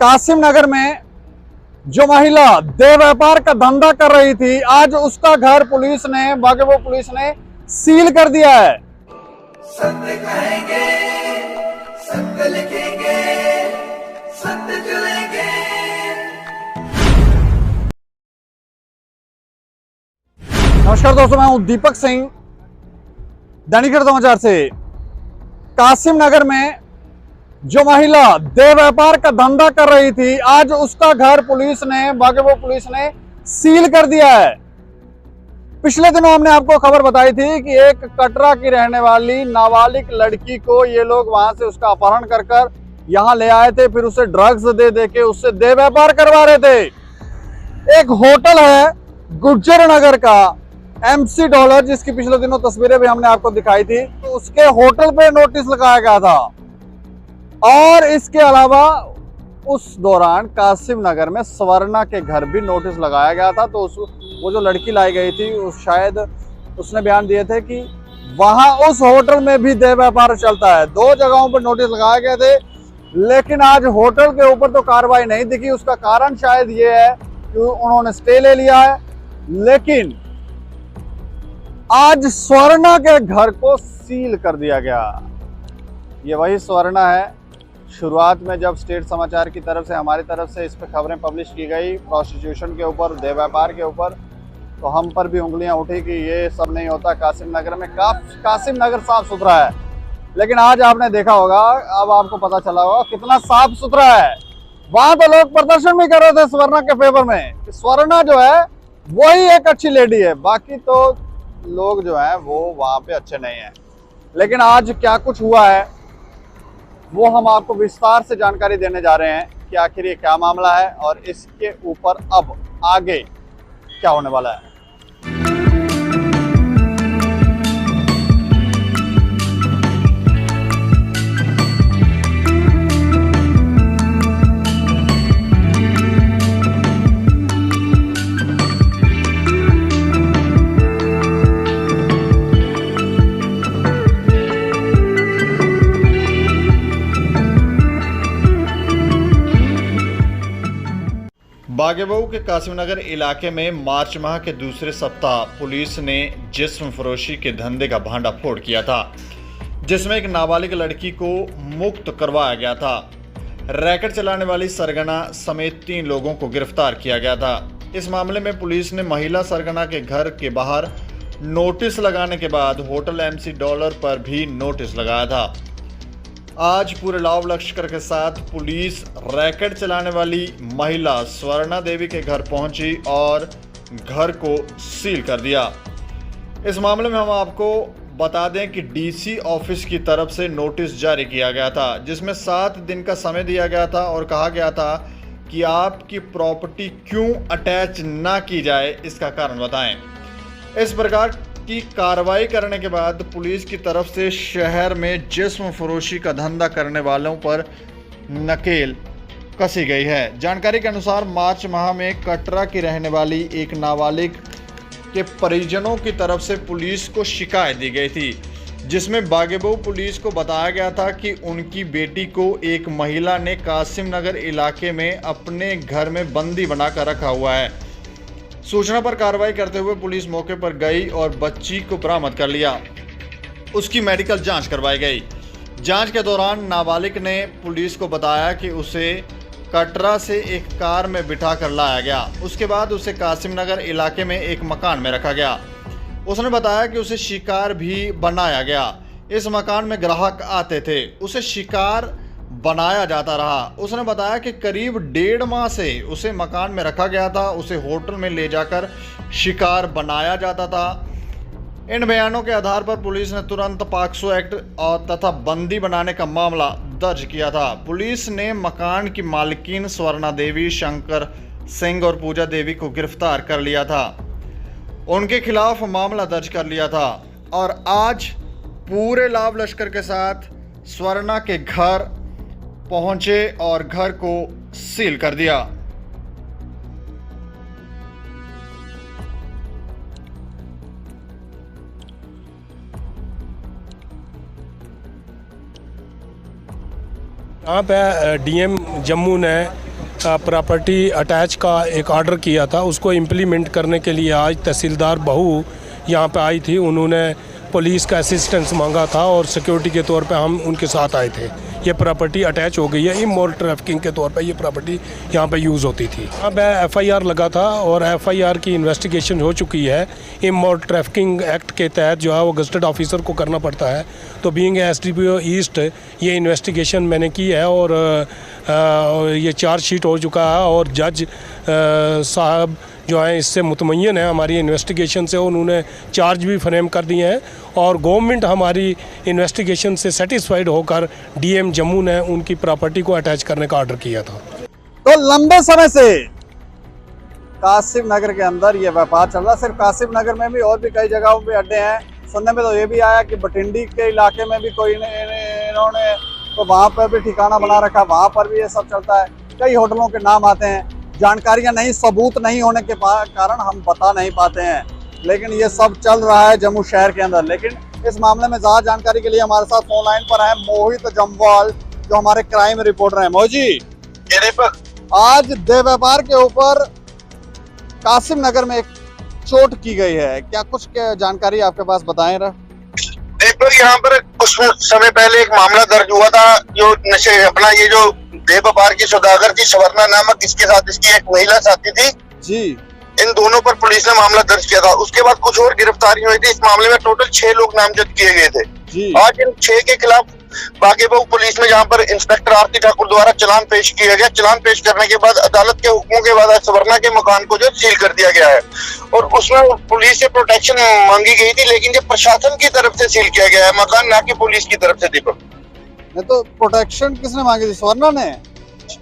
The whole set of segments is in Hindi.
कासिम नगर में जो महिला देह व्यापार का धंधा कर रही थी, आज उसका घर बागेपुर पुलिस ने सील कर दिया है। सत्य कहेंगे, सत्य लिखेंगे, सत्य चलेंगे। नमस्कार दोस्तों, मैं हूं दीपक सिंह, दैनिक समाचार से। कासिम नगर में जो महिला देह व्यापार का धंधा कर रही थी, आज उसका घर बागेपुर पुलिस ने सील कर दिया है। पिछले दिनों हमने आपको खबर बताई थी कि एक कटरा की रहने वाली नाबालिग लड़की को ये लोग वहां से उसका अपहरण कर यहां ले आए थे, फिर उसे ड्रग्स दे के उससे देह व्यापार करवा रहे थे। एक होटल है गुर्जर नगर का MC डॉलर, जिसकी पिछले दिनों तस्वीरें भी हमने आपको दिखाई थी, तो उसके होटल पे नोटिस लगाया गया था। और इसके अलावा उस दौरान कासिम नगर में स्वर्णा के घर भी नोटिस लगाया गया था। तो वो जो लड़की लाई गई थी, शायद उसने बयान दिए थे कि वहां उस होटल में भी देह व्यापार चलता है। 2 जगहों पर नोटिस लगाए गए थे, लेकिन आज होटल के ऊपर तो कार्रवाई नहीं दिखी। उसका कारण शायद ये है कि उन्होंने स्टे ले लिया है। लेकिन आज स्वर्णा के घर को सील कर दिया गया। ये वही स्वर्णा है। शुरुआत में जब स्टेट समाचार की तरफ से, हमारी तरफ से इस पे खबरें पब्लिश की गई प्रोस्टिट्यूशन के ऊपर, देह व्यापार के ऊपर, तो हम पर भी उंगलियां उठी कि ये सब नहीं होता कासिम नगर में। कासिम नगर साफ सुथरा है, लेकिन आज आपने देखा होगा, अब आपको पता चला होगा कितना साफ सुथरा है। वहां तो लोग प्रदर्शन भी कर रहे थे स्वर्णा के फेवर में कि स्वर्णा जो है वही एक अच्छी लेडी है, बाकी तो लोग जो है वो वहां पे अच्छे नहीं है। लेकिन आज क्या कुछ हुआ है वो हम आपको विस्तार से जानकारी देने जा रहे हैं कि आखिर ये क्या मामला है और इसके ऊपर अब आगे क्या होने वाला है। बागेबहू के कासिम नगर इलाके में मार्च माह के दूसरे सप्ताह पुलिस ने जिस्म फरोशी के धंधे का भांडाफोड़ किया था, जिसमें एक नाबालिग लड़की को मुक्त करवाया गया था। रैकेट चलाने वाली सरगना समेत 3 लोगों को गिरफ्तार किया गया था। इस मामले में पुलिस ने महिला सरगना के घर के बाहर नोटिस लगाने के बाद होटल MC डॉलर पर भी नोटिस लगाया था। आज पूरे लाव लश्कर के साथ पुलिस रैकेट चलाने वाली महिला स्वर्णा देवी के घर पहुंची और घर को सील कर दिया। इस मामले में हम आपको बता दें कि DC ऑफिस की तरफ से नोटिस जारी किया गया था, जिसमें 7 दिन का समय दिया गया था और कहा गया था कि आपकी प्रॉपर्टी क्यों अटैच ना की जाए, इसका कारण बताएं। इस प्रकार की कार्रवाई करने के बाद पुलिस की तरफ से शहर में जिस्म फरोशी का धंधा करने वालों पर नकेल कसी गई है। जानकारी के अनुसार मार्च माह में कटरा की रहने वाली एक नाबालिग के परिजनों की तरफ से पुलिस को शिकायत दी गई थी, जिसमें बागेबहू पुलिस को बताया गया था कि उनकी बेटी को एक महिला ने कासिम नगर इलाके में अपने घर में बंदी बनाकर रखा हुआ है। सूचना पर कार्रवाई करते हुए पुलिस मौके पर गई और बच्ची को बरामद कर लिया। उसकी मेडिकल जांच करवाई गई। जांच के दौरान नाबालिग ने पुलिस को बताया कि उसे कटरा से एक कार में बिठाकर लाया गया। उसके बाद उसे कासिम नगर इलाके में एक मकान में रखा गया। उसने बताया कि उसे शिकार भी बनाया गया। इस मकान में ग्राहक आते थे, उसे शिकार बनाया जाता रहा। उसने बताया कि करीब 1.5 माह से उसे मकान में रखा गया था, उसे होटल में ले जाकर शिकार बनाया जाता था। इन बयानों के आधार पर पुलिस ने तुरंत पॉक्सो एक्ट और तथा बंदी बनाने का मामला दर्ज किया था। पुलिस ने मकान की मालकिन स्वर्णा देवी, शंकर सिंह और पूजा देवी को गिरफ्तार कर लिया था। उनके खिलाफ मामला दर्ज कर लिया था और आज पूरे लाव लश्कर के साथ स्वर्णा के घर पहुंचे और घर को सील कर दिया। यहाँ पे DM जम्मू ने प्रॉपर्टी अटैच का एक ऑर्डर किया था, उसको इम्प्लीमेंट करने के लिए आज तहसीलदार बहू यहाँ पे आई थी। उन्होंने पुलिस का असिस्टेंस मांगा था और सिक्योरिटी के तौर पे हम उनके साथ आए थे। ये प्रॉपर्टी अटैच हो गई है, इमोरल ट्रैफिकिंग के तौर पे ये प्रॉपर्टी यहाँ पे यूज़ होती थी। अब एफआईआर लगा था और एफआईआर की इन्वेस्टिगेशन हो चुकी है। इमोरल ट्रैफिकिंग एक्ट के तहत जो है वो गज़टेड ऑफिसर को करना पड़ता है। तो बीइंग एसडीपीओ ईस्ट ये इन्वेस्टिगेशन मैंने की है और ये चार्जशीट हो चुका है और जज साहब जो है इससे मुतमय्यन है हमारी इन्वेस्टिगेशन से। उन्होंने चार्ज भी फ्रेम कर दिए हैं और गवर्नमेंट हमारी इन्वेस्टिगेशन से सेटिस्फाइड होकर डीएम जम्मू ने उनकी प्रॉपर्टी को अटैच करने का ऑर्डर किया था। तो लंबे समय से कासिम नगर के अंदर ये व्यापार चल रहा है। सिर्फ कासिम नगर में भी और भी कई जगहों पे अड्डे हैं। सुनने में तो ये भी आया कि बटिंडी के इलाके में भी कोई इन्होंने तो वहाँ पर भी ठिकाना बना रखा, वहाँ पर भी ये सब चलता है। कई होटलों के नाम आते हैं, जानकारियां नहीं, सबूत नहीं होने के कारण हम बता नहीं पाते हैं, लेकिन ये सब चल रहा है जम्मू शहर के अंदर। लेकिन इस मामले में ज़्यादा जानकारी के लिए हमारे साथ फोन लाइन पर है मोहित जम्वाल, जो हमारे क्राइम रिपोर्टर हैं। मोहित जी, आज देह व्यापार के ऊपर कासिम नगर में एक चोट की गई है, क्या कुछ जानकारी आपके पास बताएं रहा? दीपक, यहाँ पर कुछ समय पहले एक मामला दर्ज हुआ था, जो नशे अपना ये जो देह व्यापार की सौदागर थी स्वर्णा नामक, इसके साथ इसकी एक महिला साथी थी जी। इन दोनों पर पुलिस ने मामला दर्ज किया था। उसके बाद कुछ और गिरफ्तारी हुई थी। इस मामले में टोटल 6 लोग नामजद किए गए थे जी। आज इन 6 के खिलाफ बागेबहू पुलिस में जहाँ पर इंस्पेक्टर आरती ठाकुर द्वारा चालान पेश किया गया। चालान पेश करने के बाद अदालत के हुक्मों के बाद स्वर्णा के मकान को जो सील कर दिया गया है और उसमें पुलिस से प्रोटेक्शन मांगी गई थी, लेकिन ये प्रशासन की तरफ से सील किया गया है मकान, ना कि पुलिस की तरफ से। दीपक, नहीं तो प्रोटेक्शन किसने मांगी थी? स्वर्णा ने?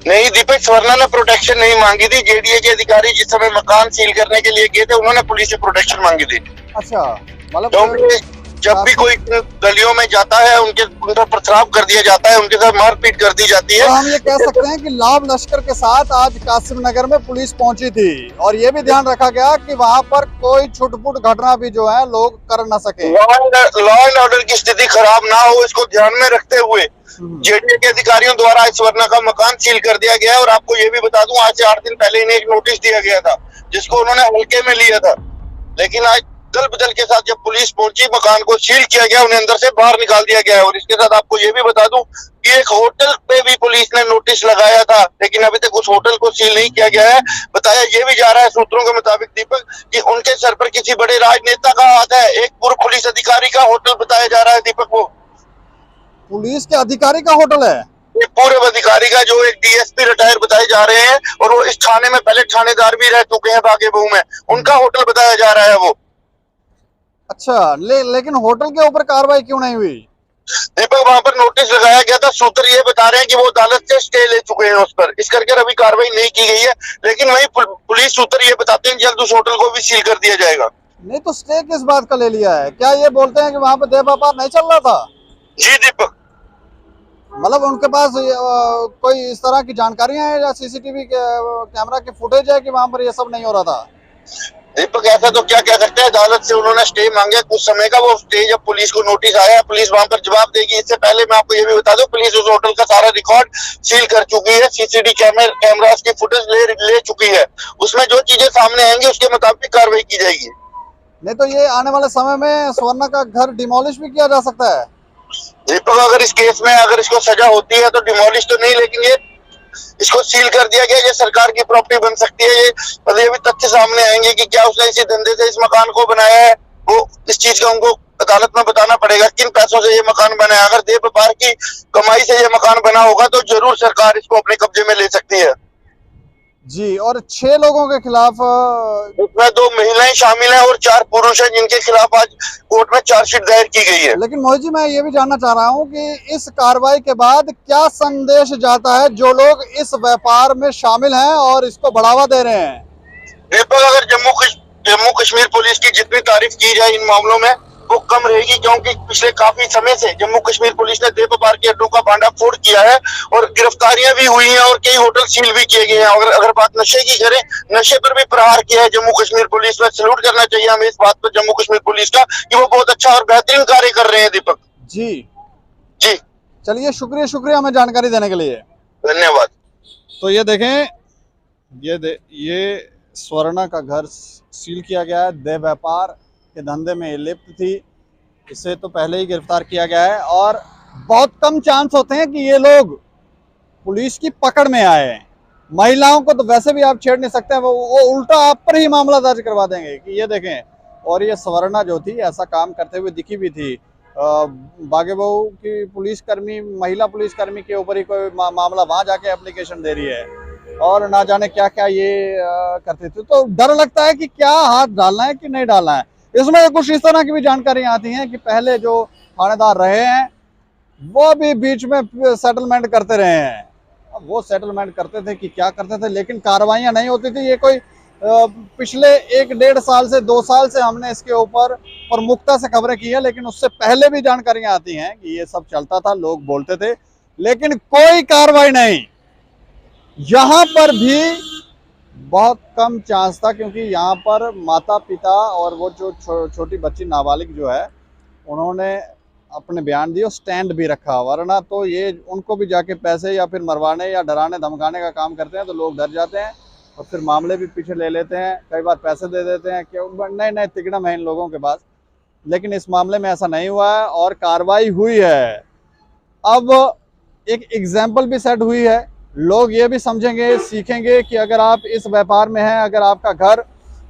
नहीं दीपक, स्वर्णा ने प्रोटेक्शन नहीं मांगी थी। जेडीए के अधिकारी जिस समय मकान सील करने के लिए गए थे, उन्होंने पुलिस से प्रोटेक्शन मांगी थी। अच्छा, मतलब जब भी कोई गलियों में जाता है उन पर प्रस्राव कर दिया जाता है, उनके साथ मारपीट कर दी जाती है। तो हम ये कह सकते हैं कि लाभ लश्कर के साथ आज कासिम नगर में पुलिस पहुंची थी और ये भी ध्यान रखा गया कि वहां पर कोई छुटपुट घटना भी जो है लोग कर न सके। लॉ एंड ऑर्डर की स्थिति खराब ना हो, इसको ध्यान में रखते हुए जेडीए के अधिकारियों द्वारा इस स्वर्णा का मकान सील कर दिया गया है। और आपको ये भी बता दूं, आज से 8 दिन पहले इन्हें एक नोटिस दिया गया था, जिसको उन्होंने हल्के में लिया था, लेकिन आज दल बदल के साथ जब पुलिस पहुंची, मकान को सील किया गया, उन्हें अंदर से बाहर निकाल दिया गया है। और इसके साथ आपको ये भी बता दूं कि एक होटल पे भी पुलिस ने नोटिस लगाया था, लेकिन अभी तक उस होटल को सील नहीं किया गया है। बताया ये भी जा रहा है सूत्रों के मुताबिक दीपक कि उनके सर पर किसी बड़े राजनेता का हाथ है। एक पूर्व पुलिस अधिकारी का होटल बताया जा रहा है दीपक, वो पुलिस के अधिकारी का होटल है। पूर्व अधिकारी का, जो एक डीएसपी रिटायर बताए जा रहे हैं और वो इस थाने में पहले थानेदार भी रह चुके हैं बागेबहू में, उनका होटल बताया जा रहा है वो। अच्छा, लेकिन होटल के ऊपर कार्रवाई क्यों नहीं हुई? दीपक, वहां पर नोटिस लगाया गया था। सूत्र ये बता रहे हैं कि वो अदालत से स्टे ले चुके हैं उस पर, इस करके अभी कार्रवाई नहीं की गई है। लेकिन वही पुलिस सूत्र ये बताते हैं जल्द उस होटल को भी सील कर दिया जाएगा। नहीं तो स्टे किस बात का ले लिया है? क्या ये बोलते हैं कि वहां पर देह व्यापार नहीं चल रहा था? जी दीपक, मतलब उनके पास कोई इस तरह की जानकारियां हैं या सीसीटीवी कैमरा की फुटेज है कि वहां पर ये सब नहीं हो रहा था? दीपक, ऐसा तो क्या कह सकते हैं। अदालत से उन्होंने स्टे मांगे कुछ समय का, वो स्टे जब पुलिस को नोटिस आया, पुलिस वहां पर जवाब देगी। इससे पहले मैं आपको ये भी बता दूं, पुलिस उस होटल का सारा रिकॉर्ड सील कर चुकी है, सीसीटीवी कैमरास की फुटेज ले चुकी है। उसमें जो चीजें सामने आएंगी उसके मुताबिक कार्रवाई की जाएगी। नहीं तो ये आने वाले समय में स्वर्णा का घर डिमोलिश भी किया जा सकता है? दीपक, अगर इस केस में अगर इसको सजा होती है तो डिमोलिश तो नहीं, लेकिन ये इसको सील कर दिया गया, ये सरकार की प्रॉपर्टी बन सकती है। ये भी तथ्य सामने आएंगे कि क्या उसने इसी धंधे से इस मकान को बनाया है, वो इस चीज का उनको अदालत में बताना पड़ेगा किन पैसों से ये मकान बना है। अगर देह व्यापार की कमाई से ये मकान बना होगा तो जरूर सरकार इसको अपने कब्जे में ले सकती है। जी, और 6 लोगों के खिलाफ इसमें 2 महिलाएं शामिल हैं और 4 पुरुष हैं, जिनके खिलाफ आज कोर्ट में चार्जशीट दायर की गई है। लेकिन मोहित जी, मैं ये भी जानना चाह रहा हूँ कि इस कार्रवाई के बाद क्या संदेश जाता है जो लोग इस व्यापार में शामिल हैं और इसको बढ़ावा दे रहे हैं? दीपक, अगर जम्मू कश्मीर पुलिस की जितनी तारीफ की जाए इन मामलों में वो कम रहेगी, क्योंकि पिछले काफी समय से जम्मू कश्मीर पुलिस ने देह व्यापार के अड्डों का भांडाफोड़ किया है और गिरफ्तारियां भी हुई हैं और कई होटल सील भी किए गए हैं। अगर बात नशे की करें, नशे पर भी प्रहार किया है जम्मू कश्मीर पुलिस में। सैल्यूट करना चाहिए हमें इस बात पर जम्मू कश्मीर पुलिस का कि वो बहुत अच्छा और बेहतरीन कार्य कर रहे हैं। दीपक जी जी, चलिए, शुक्रिया हमें जानकारी देने के लिए। धन्यवाद। तो ये देखें, ये स्वर्णा का घर सील किया गया है। देह व्यापार के धंधे में ये लिप्त थी, इसे तो पहले ही गिरफ्तार किया गया है और बहुत कम चांस होते हैं कि ये लोग पुलिस की पकड़ में आए हैं। महिलाओं को तो वैसे भी आप छेड़ नहीं सकते, वो उल्टा आप पर ही मामला दर्ज करवा देंगे कि ये देखें। और ये स्वर्णा जो थी ऐसा काम करते हुए दिखी भी थी। बागेबहू की पुलिसकर्मी, महिला पुलिसकर्मी के ऊपर ही कोई मामला वहां जाके एप्लीकेशन दे रही है और ना जाने क्या क्या ये करते थे। तो डर लगता है कि क्या हाथ डालना है कि नहीं डालना है। इसमें कुछ इस तरह की भी जानकारियां आती हैं कि पहले जो थानेदार रहे हैं वो भी बीच में सेटलमेंट करते रहे हैं। अब वो सेटलमेंट करते थे कि क्या करते थे, लेकिन कार्रवाइयां नहीं होती थी। ये कोई पिछले 1-1.5 साल से 2 साल से हमने इसके ऊपर प्रमुखता से खबरें की है, लेकिन उससे पहले भी जानकारियां आती हैं कि ये सब चलता था, लोग बोलते थे, लेकिन कोई कार्रवाई नहीं। यहाँ पर भी बहुत कम चांस था, क्योंकि यहाँ पर माता पिता और वो जो छोटी बच्ची नाबालिग जो है उन्होंने अपने बयान दिए, स्टैंड भी रखा, वरना तो ये उनको भी जाके पैसे या फिर मरवाने या डराने धमकाने का काम करते हैं तो लोग डर जाते हैं और फिर मामले भी पीछे ले लेते हैं, कई बार पैसे दे देते हैं, क्यों नए तिकड़म है इन लोगों के पास। लेकिन इस मामले में ऐसा नहीं हुआ है और कार्रवाई हुई है। अब एक एग्जाम्पल भी सेट हुई है, लोग ये भी समझेंगे, सीखेंगे कि अगर आप इस व्यापार में हैं, अगर आपका घर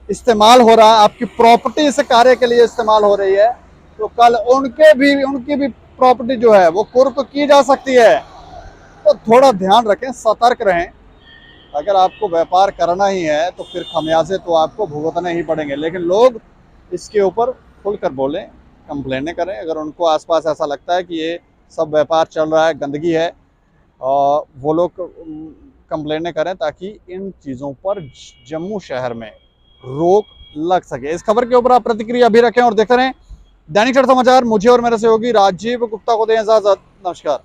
इस्तेमाल हो रहा है, आपकी प्रॉपर्टी इस कार्य के लिए इस्तेमाल हो रही है, तो कल उनकी भी प्रॉपर्टी जो है वो कुर्क की जा सकती है। तो थोड़ा ध्यान रखें, सतर्क रहें। अगर आपको व्यापार करना ही है तो फिर खमियाजे तो आपको भुगतने ही पड़ेंगे, लेकिन लोग इसके ऊपर खुलकर बोलें, कंप्लेनें करें। अगर उनको आसपास ऐसा लगता है कि ये सब व्यापार चल रहा है, गंदगी है, और वो लोग कंप्लेनें करें ताकि इन चीज़ों पर जम्मू शहर में रोक लग सके। इस खबर के ऊपर आप प्रतिक्रिया भी रखें और देखते रहें दैनिक समाचार। मुझे और मेरे सहयोगी राजीव गुप्ता को दें इजाजत। नमस्कार।